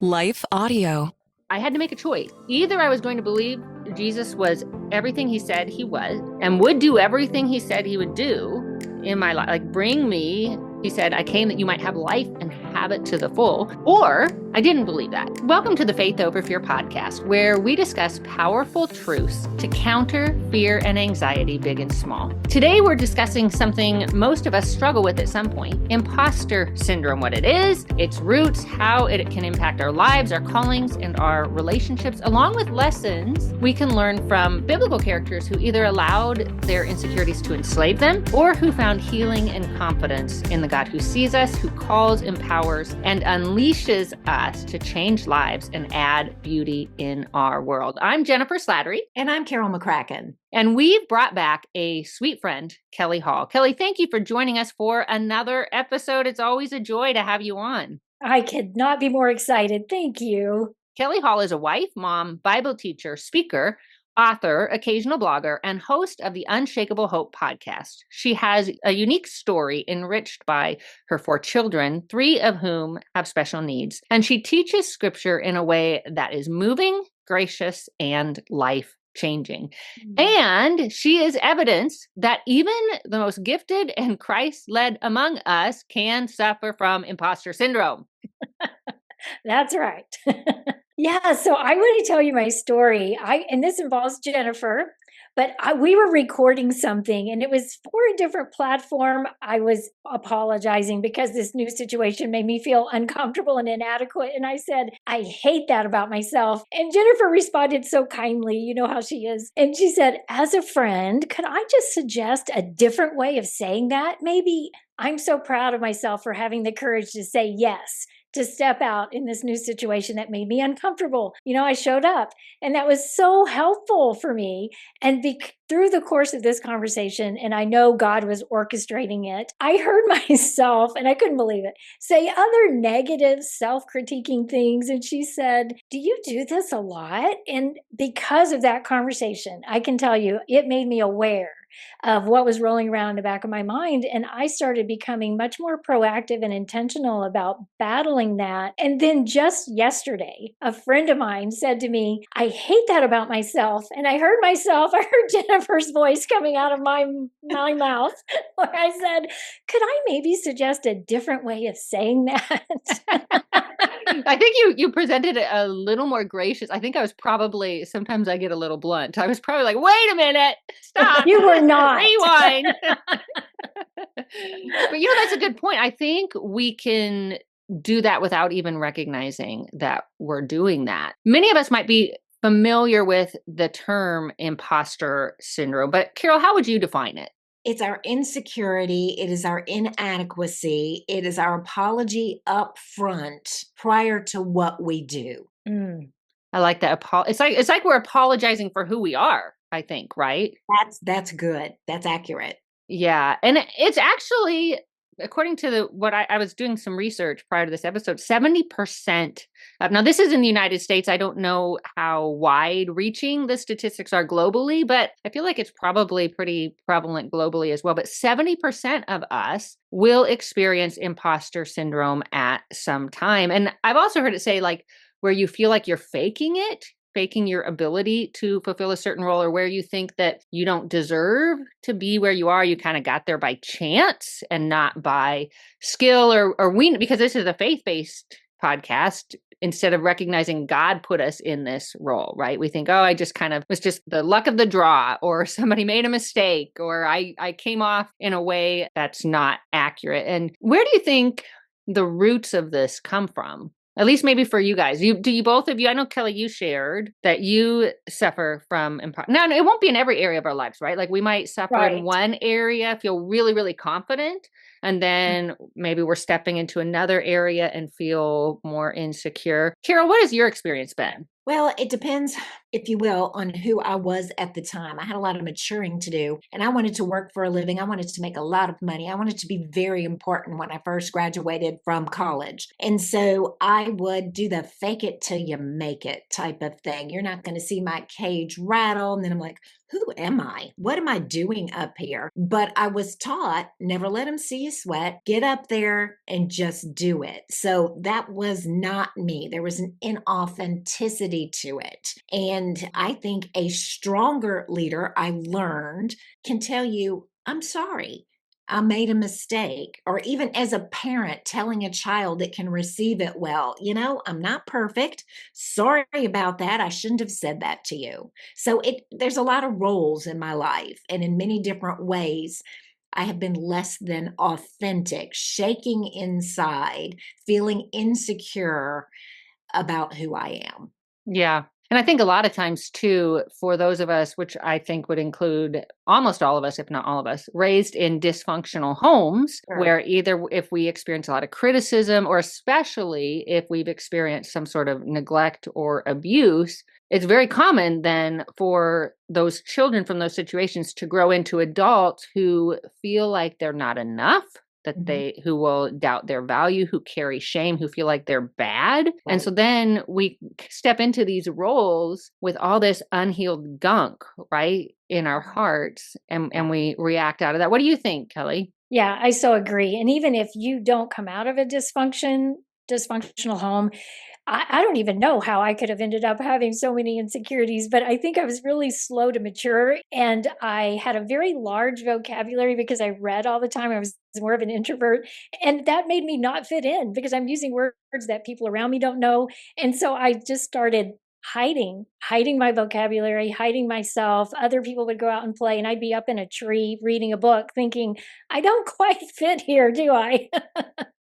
Life Audio. I had to make a choice. Either I was going to believe Jesus was everything he said he was and would do everything he said he would do in my life, like bring me, he said, I came that you might have life and have it to the full, or I didn't believe that. Welcome to the Faith Over Fear podcast, where we discuss powerful truths to counter fear and anxiety, big and small. Today, we're discussing something most of us struggle with at some point, imposter syndrome, what it is, its roots, how it can impact our lives, our callings, and our relationships, along with lessons we can learn from biblical characters who either allowed their insecurities to enslave them or who found healing and confidence in the God who sees us, who calls, empowers, and unleashes us to change lives and add beauty in our world. I'm Jennifer Slattery. And I'm Carol McCracken. And we've brought back a sweet friend, Kelly Hall. Kelly, thank you for joining us for another episode. It's always a joy to have you on. I could not be more excited. Thank you. Kelly Hall is a wife, mom, Bible teacher, speaker, author, occasional blogger, and host of the Unshakable Hope podcast. She has a unique story enriched by her 4 children, 3 of whom have special needs. And she teaches scripture in a way that is moving, gracious, and life-changing. And she is evidence that even the most gifted and Christ-led among us can suffer from imposter syndrome. That's right. Yeah, so I want to tell you my story. And this involves Jennifer, but we were recording something and it was for a different platform. I was apologizing because this new situation made me feel uncomfortable and inadequate. And I said, I hate that about myself. And Jennifer responded so kindly, you know how she is. And she said, as a friend, could I just suggest a different way of saying that? Maybe I'm so proud of myself for having the courage to say yes, to step out in this new situation that made me uncomfortable. You know, I showed up and that was so helpful for me. And through the course of this conversation, and I know God was orchestrating it, I heard myself, and I couldn't believe it, say other negative self-critiquing things. And she said, do you do this a lot? And because of that conversation, I can tell you, it made me aware of what was rolling around in the back of my mind. And I started becoming much more proactive and intentional about battling that. And then just yesterday, a friend of mine said to me, I hate that about myself. And I heard Jennifer's voice coming out of my mouth where I said, could I maybe suggest a different way of saying that? I think you presented it a little more gracious. I think I was probably, sometimes I get a little blunt. I was probably like, wait a minute, stop. You were not. Rewind. But that's a good point. I think we can do that without even recognizing that we're doing that. Many of us might be familiar with the term imposter syndrome, but Carol, how would you define it? It's our insecurity. It is our inadequacy. It is our apology up front prior to what we do. I like that. It's like we're apologizing for who we are, I think, right? That's good. That's accurate. Yeah. And it's actually, according to what I was doing some research prior to this episode, 70% of, now this is in the United States. I don't know how wide reaching the statistics are globally, but I feel like it's probably pretty prevalent globally as well. But 70% of us will experience imposter syndrome at some time. And I've also heard it say like where you feel like you're faking your ability to fulfill a certain role, or where you think that you don't deserve to be where you are. You kind of got there by chance and not by skill because this is a faith-based podcast. Instead of recognizing God put us in this role, right? We think, I just kind of was just the luck of the draw, or somebody made a mistake, or I came off in a way that's not accurate. And where do you think the roots of this come from? At least maybe for you guys. Do you both of you, I know Kelly, you shared that you suffer from now, it won't be in every area of our lives, right? Like we might suffer in one area, feel really, really confident. And then maybe we're stepping into another area and feel more insecure. Carol, what has your experience been? Well, it depends. if you will, on who I was at the time. I had a lot of maturing to do, and I wanted to work for a living. I wanted to make a lot of money. I wanted to be very important when I first graduated from college. And so I would do the fake it till you make it type of thing. You're not going to see my cage rattle. And then I'm like, who am I? What am I doing up here? But I was taught, never let them see you sweat. Get up there and just do it. So that was not me. There was an inauthenticity to it. And I think a stronger leader, I learned, can tell you, I'm sorry. I made a mistake. Or even as a parent telling a child that can receive it well, I'm not perfect. Sorry about that. I shouldn't have said that to you. So there's a lot of roles in my life, and in many different ways, I have been less than authentic, shaking inside, feeling insecure about who I am. Yeah. And I think a lot of times too, for those of us, which I think would include almost all of us, if not all of us, raised in dysfunctional homes, Sure. where either if we experience a lot of criticism, or especially if we've experienced some sort of neglect or abuse, it's very common then for those children from those situations to grow into adults who feel like they're not enough, that who will doubt their value, who carry shame, who feel like they're bad. Right. And so then we step into these roles with all this unhealed gunk, right, in our hearts, and we react out of that. What do you think, Kelly? Yeah, I so agree. And even if you don't come out of a dysfunctional home, I don't even know how I could have ended up having so many insecurities, but I think I was really slow to mature. And I had a very large vocabulary because I read all the time. I was more of an introvert. And that made me not fit in because I'm using words that people around me don't know. And so I just started hiding my vocabulary, hiding myself. Other people would go out and play, and I'd be up in a tree reading a book thinking, I don't quite fit here, do I?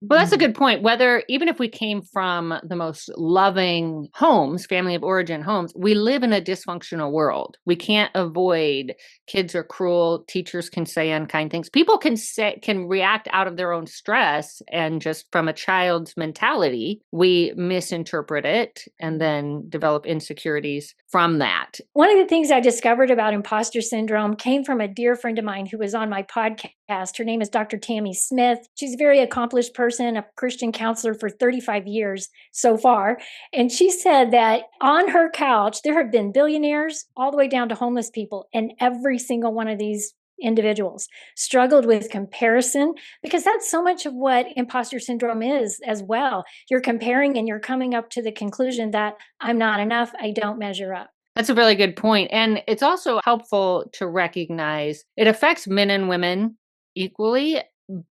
Well, that's a good point. Whether, even if we came from the most loving homes, family of origin homes, we live in a dysfunctional world. We can't avoid kids are cruel, teachers can say unkind things. People can react out of their own stress, and just from a child's mentality, we misinterpret it and then develop insecurities from that. One of the things I discovered about imposter syndrome came from a dear friend of mine who was on my podcast. Her name is Dr. Tammy Smith. She's a very accomplished person, a Christian counselor for 35 years so far. And she said that on her couch, there have been billionaires all the way down to homeless people. And every single one of these individuals struggled with comparison, because that's so much of what imposter syndrome is as well. You're comparing and you're coming up to the conclusion that I'm not enough, I don't measure up. That's a really good point. And it's also helpful to recognize it affects men and women equally,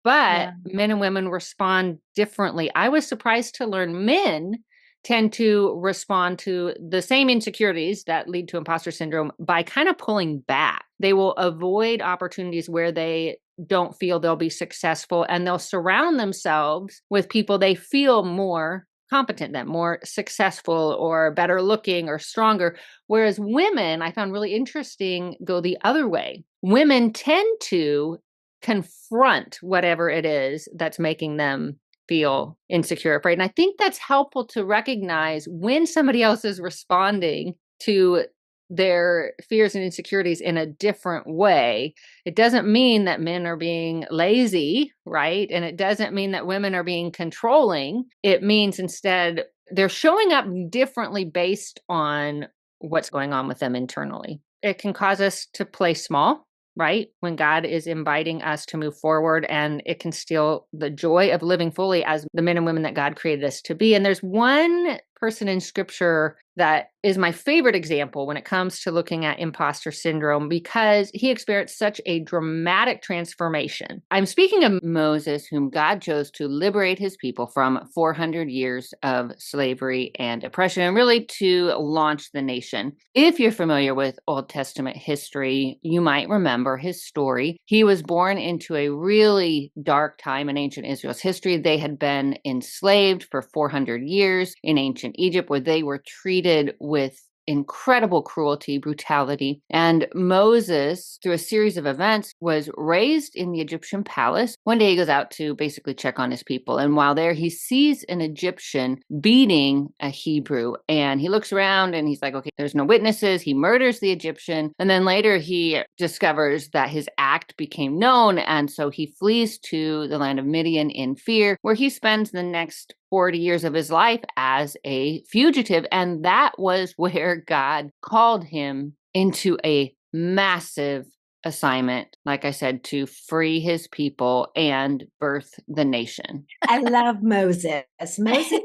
but men and women respond differently. I was surprised to learn men tend to respond to the same insecurities that lead to imposter syndrome by kind of pulling back. They will avoid opportunities where they don't feel they'll be successful, and they'll surround themselves with people they feel more competent than, more successful or better looking or stronger. Whereas women, I found really interesting, go the other way. Women tend to confront whatever it is that's making them feel insecure, afraid. And I think that's helpful to recognize when somebody else is responding to their fears and insecurities in a different way. It doesn't mean that men are being lazy, right? And it doesn't mean that women are being controlling. It means instead they're showing up differently based on what's going on with them internally. It can cause us to play small, right? When God is inviting us to move forward, and it can steal the joy of living fully as the men and women that God created us to be. And there's one person in scripture that is my favorite example when it comes to looking at imposter syndrome, because he experienced such a dramatic transformation. I'm speaking of Moses, whom God chose to liberate his people from 400 years of slavery and oppression, and really to launch the nation. If you're familiar with Old Testament history, you might remember his story. He was born into a really dark time in ancient Israel's history. They had been enslaved for 400 years in ancient Egypt, where they were treated with incredible cruelty, brutality. And Moses, through a series of events, was raised in the Egyptian palace. One day he goes out to basically check on his people. And while there, he sees an Egyptian beating a Hebrew. And he looks around and he's like, okay, there's no witnesses. He murders the Egyptian. And then later he discovers that his act became known. And so he flees to the land of Midian in fear, where he spends the next 40 years of his life as a fugitive. And that was where God called him into a massive assignment, like I said, to free his people and birth the nation. I love Moses. Moses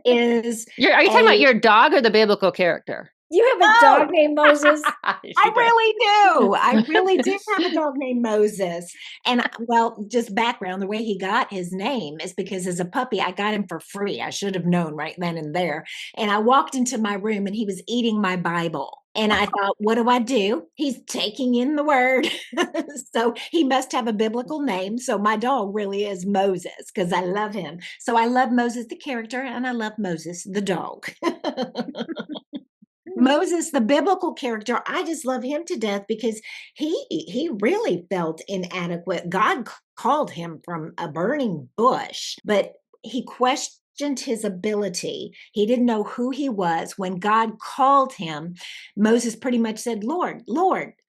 is. Are you talking about your dog or the biblical character? You have a dog named Moses? I really do. I really do have a dog named Moses. And well, just background, the way he got his name is because as a puppy, I got him for free. I should have known right then and there. And I walked into my room and he was eating my Bible. And I thought, what do? He's taking in the word. So he must have a biblical name. So my dog really is Moses because I love him. So I love Moses, the character, and I love Moses, the dog. Moses, the biblical character, I just love him to death because he really felt inadequate. God called him from a burning bush, but he questioned his ability. He didn't know who he was. When God called him, Moses pretty much said, Lord,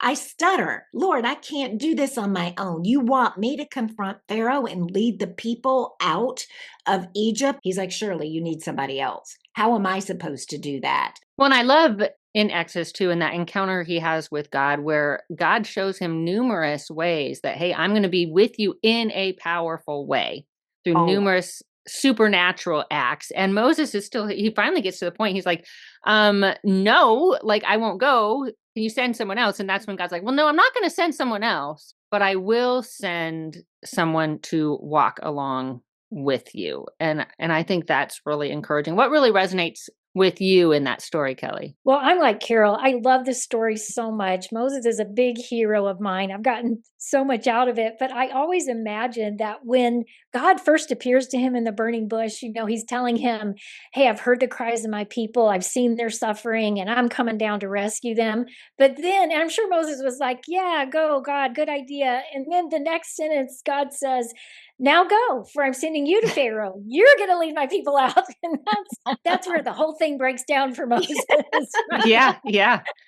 I stutter. Lord, I can't do this on my own. You want me to confront Pharaoh and lead the people out of Egypt? He's like, surely you need somebody else. How am I supposed to do that? Well, and I love in Exodus 2, in that encounter he has with God, where God shows him numerous ways that, hey, I'm going to be with you in a powerful way through numerous supernatural acts. And Moses is still, he finally gets to the point, he's like, no, like, I won't go. Can you send someone else? And that's when God's like, well, no, I'm not going to send someone else, but I will send someone to walk along with you. And I think that's really encouraging. What really resonates with you in that story, Kelly? Well, I'm like Carol. I love this story so much. Moses is a big hero of mine. I've gotten so much out of it, but I always imagine that when God first appears to him in the burning bush, he's telling him, hey, I've heard the cries of my people. I've seen their suffering and I'm coming down to rescue them. But then, and I'm sure Moses was like, yeah, go, God, good idea. And then the next sentence, God says, now go, for I'm sending you to Pharaoh. You're going to lead my people out. And that's where the whole thing breaks down for Moses. Yeah.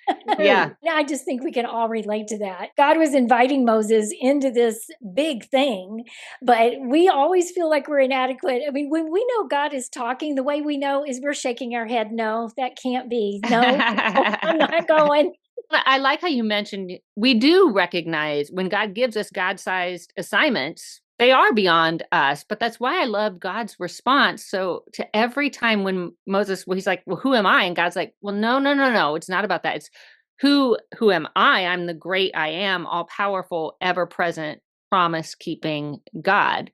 I just think we can all relate to that. God was inviting Moses into this big thing, but we always feel like we're inadequate. I mean, when we know God is talking, the way we know is we're shaking our head. No, that can't be. No, I'm not going. I like how you mentioned we do recognize when God gives us God-sized assignments, they are beyond us, but that's why I love God's response. So to every time when Moses, he's like, well, who am I? And God's like, well, no. It's not about that. It's who am I? I'm the great I am, all powerful, ever present, promise keeping God.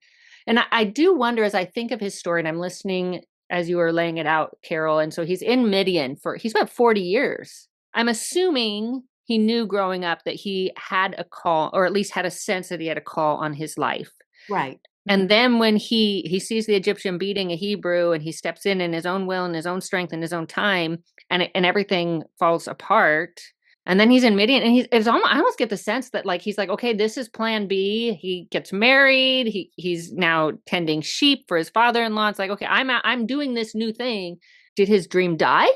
And I do wonder as I think of his story, and I'm listening as you were laying it out, Carol. And so he's in Midian he's about 40 years. I'm assuming he knew growing up that he had a call, or at least had a sense that he had a call on his life. Right. And then when he sees the Egyptian beating a Hebrew and he steps in his own will and his own strength and his own time and everything falls apart. And then he's in Midian and I almost get the sense that he's like, okay, this is plan B. He gets married. He's now tending sheep for his father-in-law. It's like, okay, I'm doing this new thing. Did his dream die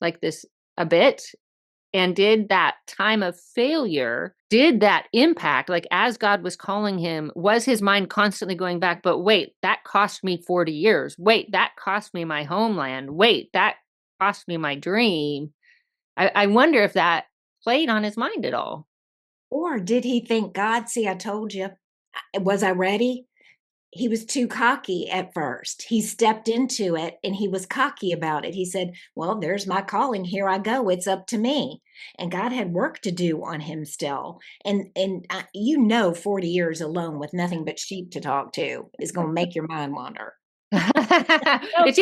like this a bit? And did that time of failure, did that impact, as God was calling him, was his mind constantly going back, but wait, that cost me 40 years. Wait, that cost me my homeland. Wait, that cost me my dream. I wonder if that played on his mind at all. Or did he think, God, see, I told you, was I ready? He was too cocky at first. He stepped into it and he was cocky about it. He said, well, there's my calling. Here I go. It's up to me. And God had work to do on him still. And 40 years alone with nothing but sheep to talk to is going to make your mind wander. It's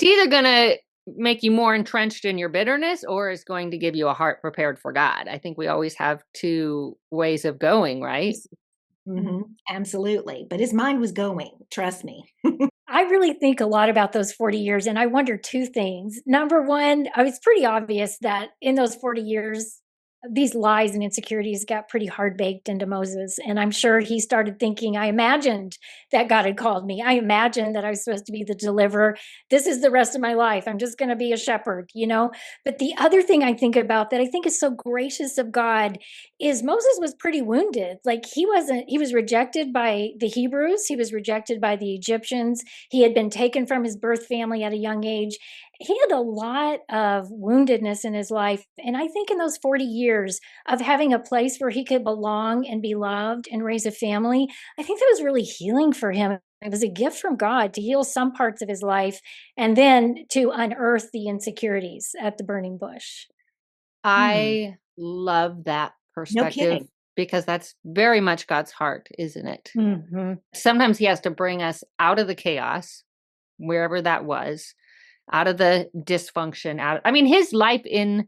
either going to make you more entrenched in your bitterness or it's going to give you a heart prepared for God. I think we always have two ways of going, right? Mm-hmm. Absolutely. But his mind was going, trust me. I really think a lot about those 40 years, and I wonder two things. Number one, it's pretty obvious that in those 40 years, these lies and insecurities got pretty hard baked into Moses. And I'm sure he started thinking, I imagined that God had called me. I imagined that I was supposed to be the deliverer. This is the rest of my life. I'm just going to be a shepherd, you know? But the other thing I think about that I think is so gracious of God is Moses was pretty wounded. Like he was rejected by the Hebrews, he was rejected by the Egyptians, he had been taken from his birth family at a young age. He had a lot of woundedness in his life. And I think in those 40 years of having a place where he could belong and be loved and raise a family, I think that was really healing for him. It was a gift from God to heal some parts of his life and then to unearth the insecurities at the burning bush. I love that No perspective kidding. because that's very much God's heart, isn't it? Mm-hmm. Sometimes he has to bring us out of the chaos, wherever that was, out of the dysfunction, I mean, his life in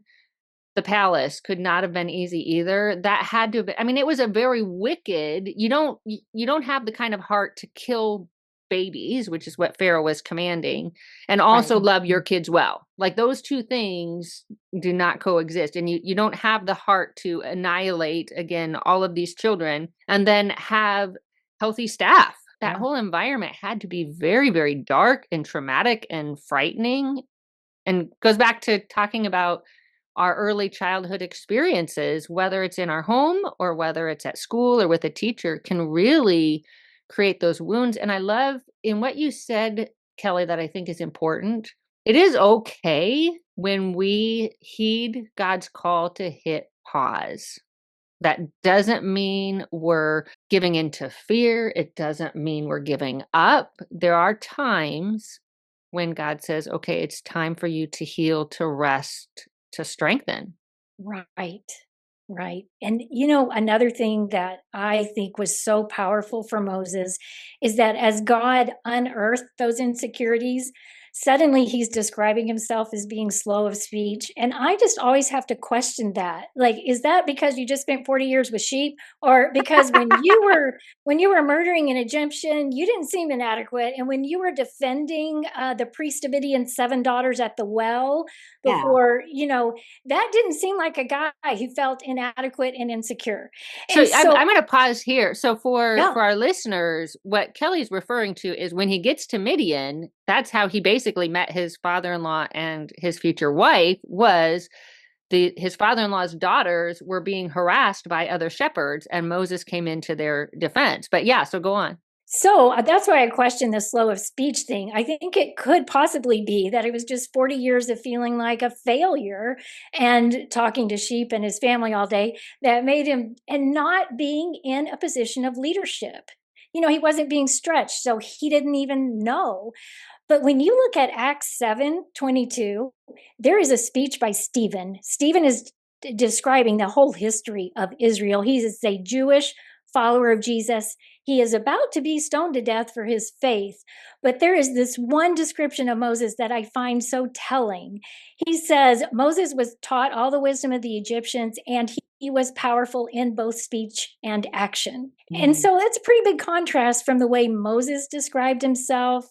the palace could not have been easy either. That had to have been, I mean, it was a very wicked, you don't have the kind of heart to kill babies, which is what Pharaoh was commanding, and also Right. love your kids well. Like those two things do not coexist. And you don't have the heart to annihilate again all of these children and then have healthy staff. That Yeah. whole environment had to be very, very dark and traumatic and frightening, and goes back to talking about our early childhood experiences, whether it's in our home or whether it's at school or with a teacher, can really create those wounds. And I love in what you said, Kelly, that I think is important. It is okay when we heed God's call to hit pause. That doesn't mean we're giving into fear. It doesn't mean we're giving up. There are times when God says, okay, it's time for you to heal, to rest, to strengthen. Right. Right. And you know, another thing that I think was so powerful for Moses is that as God unearthed those insecurities, suddenly he's describing himself as being slow of speech. And I just always have to question that. Like, is that because you just spent 40 years with sheep? Or because when you were murdering an Egyptian, you didn't seem inadequate. And when you were defending the priest of Midian's 7 daughters at the well Yeah. before, that didn't seem like a guy who felt inadequate and insecure. So And I'm so, going to pause here. So yeah, for our listeners, what Kelly's referring to is when he gets to Midian, that's how he basically met his father-in-law and his future wife. Was his father-in-law's daughters were being harassed by other shepherds, and Moses came into their defense. But yeah, so go on. so that's why I question the slow of speech thing. I think it could possibly be that it was just 40 years of feeling like a failure and talking to sheep and his family all day that made him, and not being in a position of leadership. He wasn't being stretched, so he didn't even know. But when you look at Acts 7:22, there is a speech by Stephen. Stephen is describing the whole history of Israel. He is a Jewish follower of Jesus. He is about to be stoned to death for his faith. But there is this one description of Moses that I find so telling. He says, Moses was taught all the wisdom of the Egyptians, and he was powerful in both speech and action. And so that's a pretty big contrast from the way Moses described himself.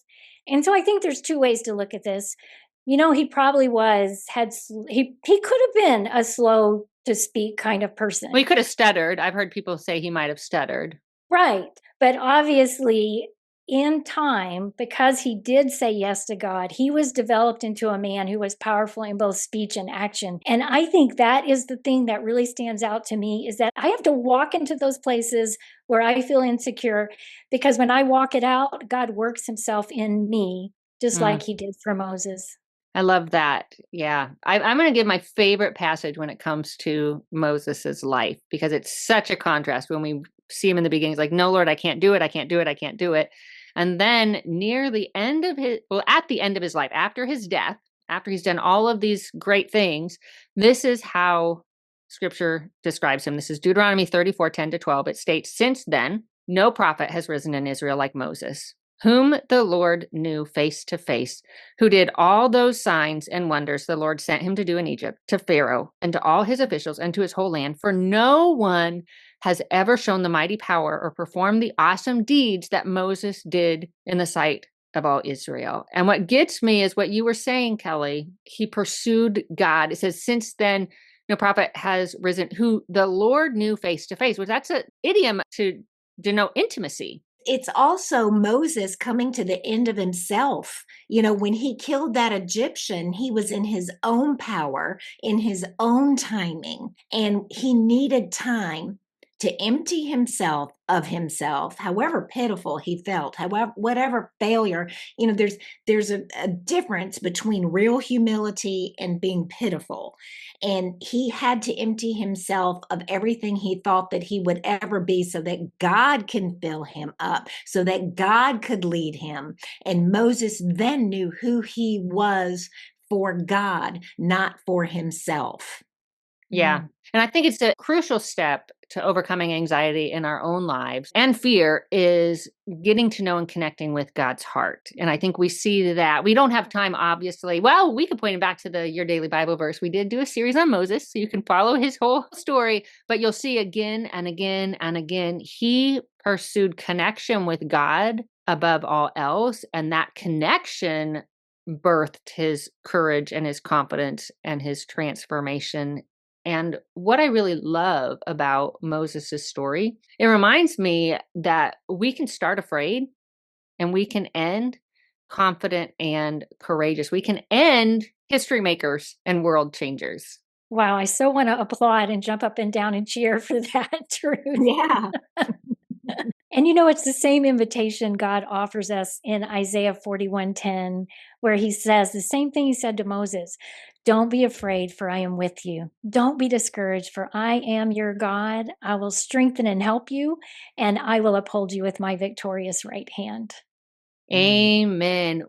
And so I think there's two ways to look at this. He probably he could have been a slow to speak kind of person. Well, he could have stuttered. I've heard people say he might have stuttered. Right. But obviously, in time, because he did say yes to God, he was developed into a man who was powerful in both speech and action. And I think that is the thing that really stands out to me, is that I have to walk into those places where I feel insecure, because when I walk it out, God works himself in me, just like he did for Moses. I love that. Yeah. I'm going to give my favorite passage when it comes to Moses's life, because it's such a contrast when we see him in the beginning. He's like, no, Lord, I can't do it. I can't do it. I can't do it. And then near the end of at the end of his life, after his death, after he's done all of these great things, this is how scripture describes him. This is Deuteronomy 34:10-12. It states, since then, no prophet has risen in Israel like Moses, whom the Lord knew face to face, who did all those signs and wonders the Lord sent him to do in Egypt, to Pharaoh and to all his officials and to his whole land. For no one has ever shown the mighty power or performed the awesome deeds that Moses did in the sight of all Israel. And what gets me is what you were saying, Kelly. He pursued God. It says, since then, no prophet has risen who the Lord knew face to face, which that's an idiom to denote intimacy. It's also Moses coming to the end of himself. When he killed that Egyptian, he was in his own power, in his own timing, and he needed time to empty himself of himself, however pitiful he felt, however, whatever failure. There's a difference between real humility and being pitiful. And he had to empty himself of everything he thought that he would ever be so that God can fill him up, so that God could lead him. And Moses then knew who he was for God, not for himself. Yeah. And I think it's a crucial step to overcoming anxiety in our own lives and fear is getting to know and connecting with God's heart. And I think we see that we don't have time, obviously. Well, we could point it back to Your Daily Bible Verse. We did do a series on Moses, so you can follow his whole story, but you'll see again and again and again, he pursued connection with God above all else. And that connection birthed his courage and his confidence and his transformation. And what I really love about Moses' story, it reminds me that we can start afraid and we can end confident and courageous. We can end history makers and world changers. Wow, I so want to applaud and jump up and down and cheer for that truth. Yeah. And it's the same invitation God offers us in Isaiah 41:10, where he says the same thing he said to Moses. Don't be afraid, for I am with you. Don't be discouraged, for I am your God. I will strengthen and help you, and I will uphold you with my victorious right hand. Amen.